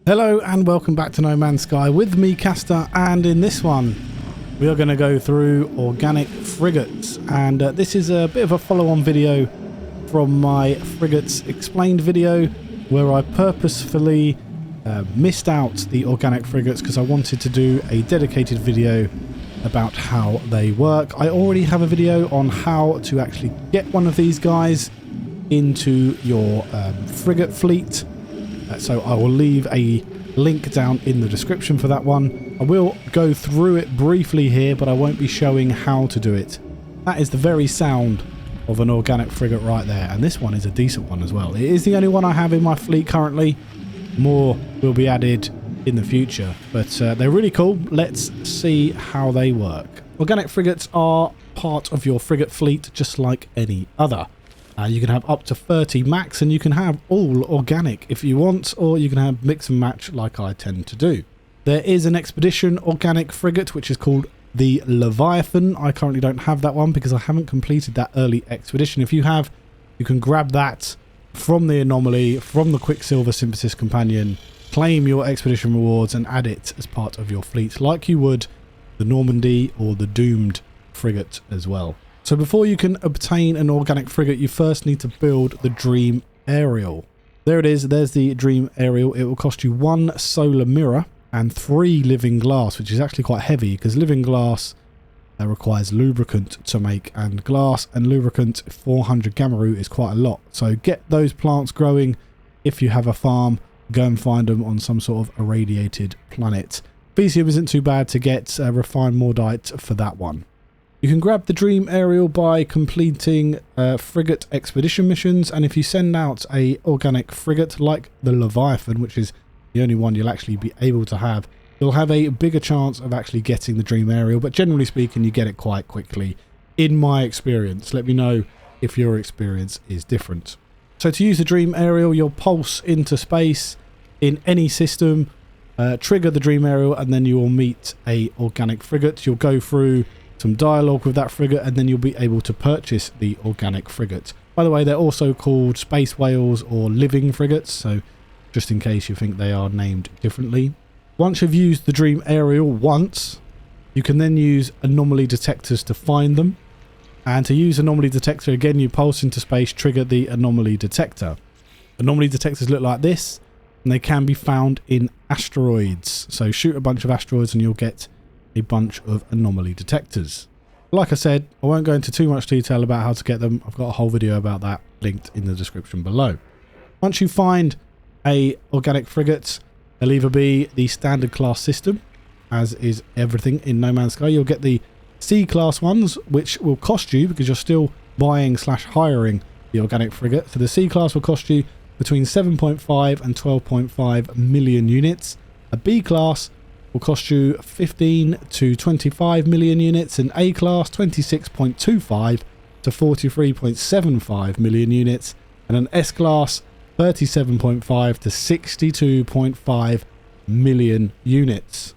Hello and welcome back to No Man's Sky with me, Caster, and in this one we are going to go through Organic Frigates, and this is a bit of a follow-on video from my Frigates Explained video where I purposefully missed out the Organic Frigates because I wanted to do a dedicated video about how they work. I already have a video on how to actually get one of these guys into your frigate fleet. So I will leave a link down in the description for that one. I will go through it briefly here, but I won't be showing how to do it. That is the very sound of an organic frigate right there, and this one is a decent one as well. It is the only one I have in my fleet currently. More will be added in the future, but they're really cool. Let's see how they work. Organic frigates are part of your frigate fleet just like any other. You can have up to 30 max, and you can have all organic if you want, or you can have mix and match like I tend to do. There is an expedition organic frigate which is called the Leviathan. I currently don't have that one because I haven't completed that early expedition. If you have, you can grab that from the anomaly, from the Quicksilver Synthesis Companion, claim your expedition rewards and add it as part of your fleet like you would the Normandy or the Doomed frigate as well. So before you can obtain an organic frigate, you first need to build the Dream Aerial. There it is, there's the Dream Aerial. It will cost you 1 solar mirror and 3 living glass, which is actually quite heavy because living glass requires lubricant to make, and glass and lubricant 400 gamma root is quite a lot. So get those plants growing. If you have a farm, go and find them on some sort of irradiated planet. Vesium isn't too bad to get, refined Mordite for that one. You can grab the Dream Aerial by completing frigate expedition missions, and if you send out a organic frigate like the Leviathan, which is the only one you'll actually be able to have, you'll have a bigger chance of actually getting the Dream Aerial, but generally speaking you get it quite quickly in my experience. Let me know if your experience is different. So to use the Dream Aerial, you'll pulse into space in any system, trigger the Dream Aerial, and then you will meet a organic frigate. You'll go through some dialogue with that frigate, and then you'll be able to purchase the organic frigate. By the way, they're also called space whales or living frigates, so just in case you think they are named differently. Once you've used the Dream Aerial once, you can then use anomaly detectors to find them, and to use anomaly detector again, you pulse into space, trigger the anomaly detector. Anomaly detectors look like this, and they can be found in asteroids. So shoot a bunch of asteroids and you'll get a bunch of anomaly detectors. Like I said, I won't go into too much detail about how to get them. I've got a whole video about that linked in the description below. Once you find a organic frigate, they'll either be the standard class system, as is everything in No Man's Sky. You'll get the C class ones, which will cost you because you're still buying / hiring the organic frigate. So the C class will cost you between 7.5 and 12.5 million units. A B class will cost you 15 to 25 million units, and A class 26.25 to 43.75 million units, and an S class 37.5 to 62.5 million units.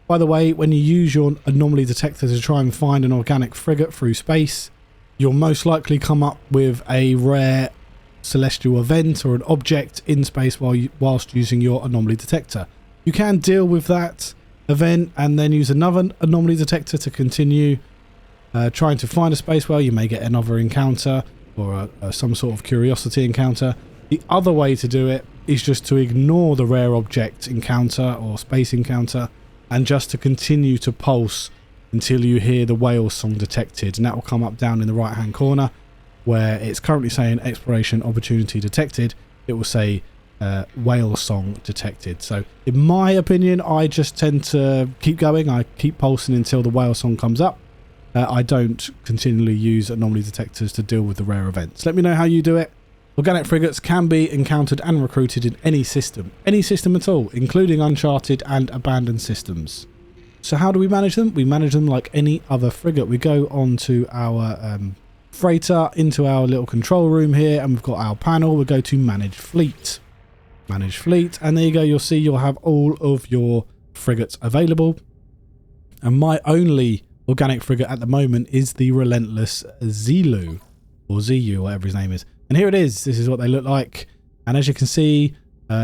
By the way, when you use your anomaly detector to try and find an organic frigate through space, you'll most likely come up with a rare celestial event or an object in space whilst using your anomaly detector. You can deal with that event and then use another anomaly detector to continue trying to find a space whale. You may get another encounter or some sort of curiosity encounter. The other way to do it is just to ignore the rare object encounter or space encounter and just to continue to pulse until you hear the whale song detected, and that will come up down in the right hand corner where it's currently saying exploration opportunity detected. It will say whale song detected. So in my opinion, I just tend to keep going. I keep pulsing until the whale song comes up. I don't continually use anomaly detectors to deal with the rare events. Let me know how you do it. Organic frigates can be encountered and recruited in any system at all, including uncharted and abandoned systems. So how do we manage them? We manage them like any other frigate. We go onto our freighter, into our little control room here, and we've got our panel. We go to manage fleet. Manage fleet, and there you go. You'll see you'll have all of your frigates available, and my only organic frigate at the moment is the Relentless Zelu, or ZU, whatever his name is. And here it is. This is what they look like, and as you can see,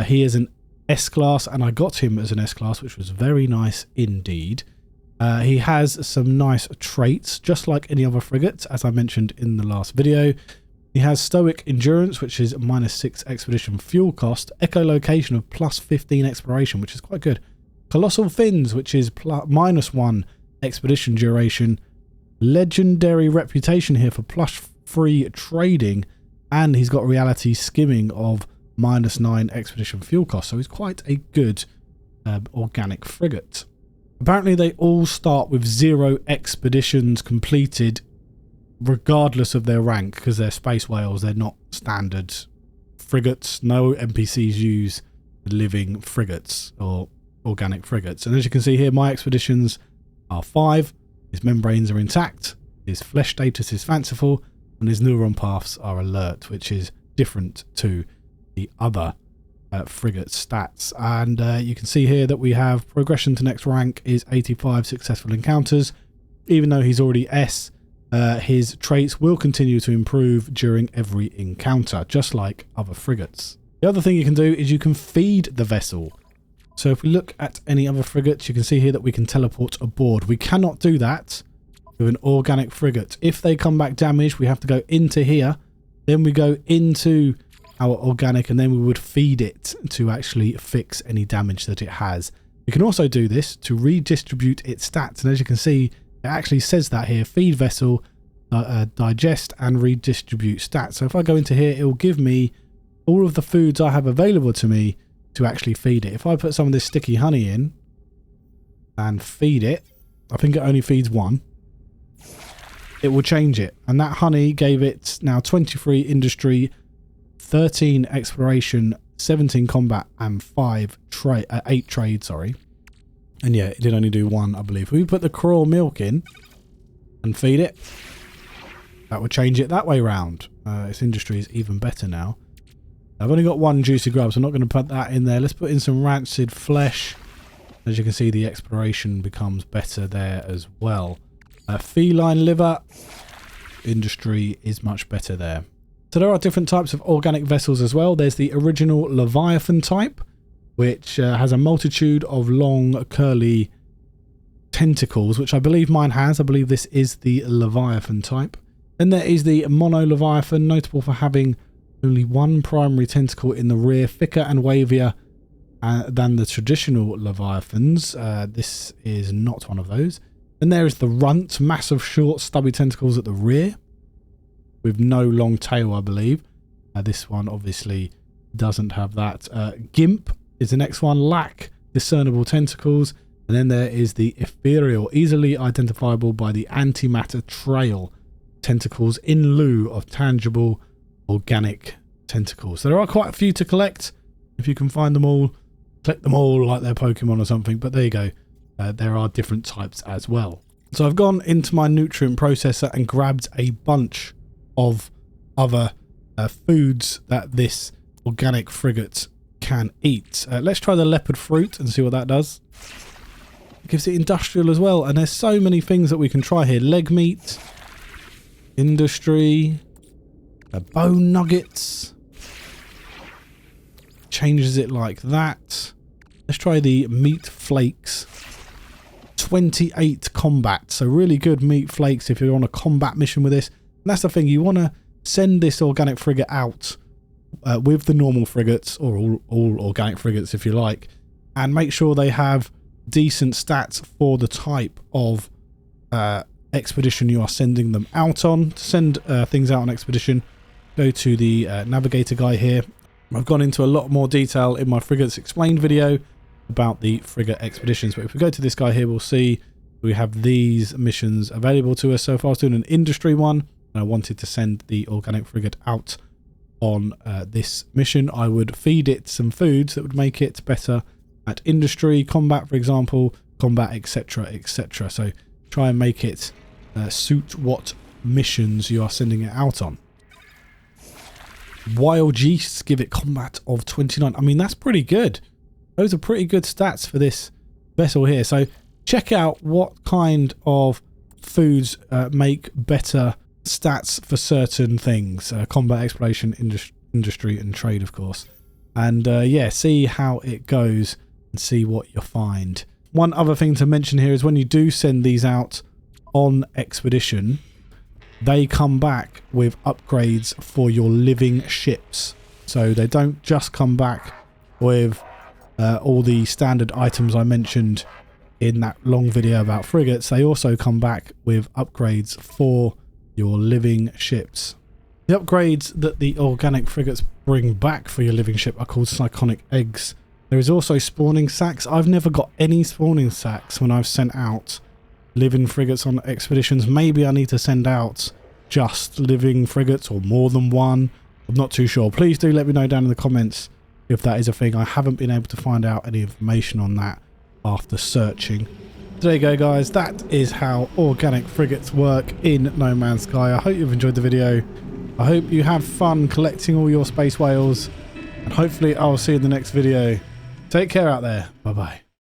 he is an S-Class, and I got him as an S-Class, which was very nice indeed. He has some nice traits, just like any other frigates, as I mentioned in the last video. He has Stoic Endurance, which is -6 expedition fuel cost, echolocation of +15 exploration, which is quite good. Colossal Fins, which is -1 expedition duration. Legendary reputation here for +3 trading, and he's got reality skimming of -9 expedition fuel cost, so he's quite a good organic frigate. Apparently they all start with 0 expeditions completed regardless of their rank, because they're space whales, they're not standard frigates. No NPCs use living frigates or organic frigates. And as you can see here, my expeditions are 5, his membranes are intact, his flesh status is fanciful, and his neuron paths are alert, which is different to the other frigate stats. And you can see here that we have progression to next rank is 85 successful encounters. Even though he's already S, his traits will continue to improve during every encounter, just like other frigates. The other thing you can do is you can feed the vessel. So if we look at any other frigates, you can see here that we can teleport aboard. We cannot do that with an organic frigate. If they come back damaged, we have to go into here, then we go into our organic, and then we would feed it to actually fix any damage that it has. You can also do this to redistribute its stats, and as you can see, it actually says that here: feed vessel, digest and redistribute stats. So if I go into here, it will give me all of the foods I have available to me to actually feed it. If I put some of this sticky honey in and feed it, I think it only feeds 1. It will change it, and that honey gave it now 23 industry, 13 exploration, 17 combat, and 8 trade, sorry. And yeah, it did only do 1, I believe. If we put the craw milk in and feed it, that would change it that way round. Its industry is even better now. I've only got 1 juicy grub, so I'm not going to put that in there. Let's put in some rancid flesh. As you can see, the exploration becomes better there as well. Feline liver, industry is much better there. So there are different types of organic vessels as well. There's the original Leviathan type, which has a multitude of long curly tentacles, which I believe mine has. I believe this is the Leviathan type. Then there is the Mono Leviathan, notable for having only 1 primary tentacle in the rear, thicker and wavier than the traditional Leviathans. This is not one of those. Then there is the Runt, massive short stubby tentacles at the rear with no long tail, I believe. This one obviously doesn't have that. Gimp is the next one, lack discernible tentacles. And then there is the Ethereal, easily identifiable by the antimatter trail tentacles in lieu of tangible organic tentacles. So there are quite a few to collect. If you can find them all, collect them all like they're Pokemon or something. But there you go. There are different types as well. So I've gone into my nutrient processor and grabbed a bunch of other foods that this organic frigate can eat. Let's try the leopard fruit and see what that does. It gives it industrial as well, and there's so many things that we can try here. Leg meat, industry, bone nuggets, changes it like that. Let's try the meat flakes. 28 combat, so really good meat flakes if you're on a combat mission with this. And that's the thing, you want to send this organic frigate out with the normal frigates, or all organic frigates if you like, and make sure they have decent stats for the type of expedition you are sending them out on. To send things out on expedition, go to the navigator guy here. I've gone into a lot more detail in my Frigates Explained video about the frigate expeditions, but if we go to this guy here, we'll see we have these missions available to us. So if I was doing an industry one and I wanted to send the organic frigate out on this mission, I would feed it some foods that would make it better at industry, combat, for example, combat, etc, etc. So try and make it suit what missions you are sending it out on. Wild yeasts give it combat of 29. I mean, that's pretty good. Those are pretty good stats for this vessel here. So check out what kind of foods make better stats for certain things. Combat, exploration, industry and trade, of course. and yeah, see how it goes and see what you find. One other thing to mention here is when you do send these out on expedition, they come back with upgrades for your living ships. So they don't just come back with all the standard items I mentioned in that long video about frigates. They also come back with upgrades for your living ships. The upgrades that the organic frigates bring back for your living ship are called cyclonic eggs. There is also spawning sacks. I've never got any spawning sacks when I've sent out living frigates on expeditions. Maybe I need to send out just living frigates or more than one. I'm not too sure. Please do let me know down in the comments if that is a thing. I haven't been able to find out any information on that after searching. There you go, guys. That is how organic frigates work in No Man's Sky. I hope you've enjoyed the video. I hope you have fun collecting all your space whales, and hopefully I'll see you in the next video. Take care out there. Bye bye.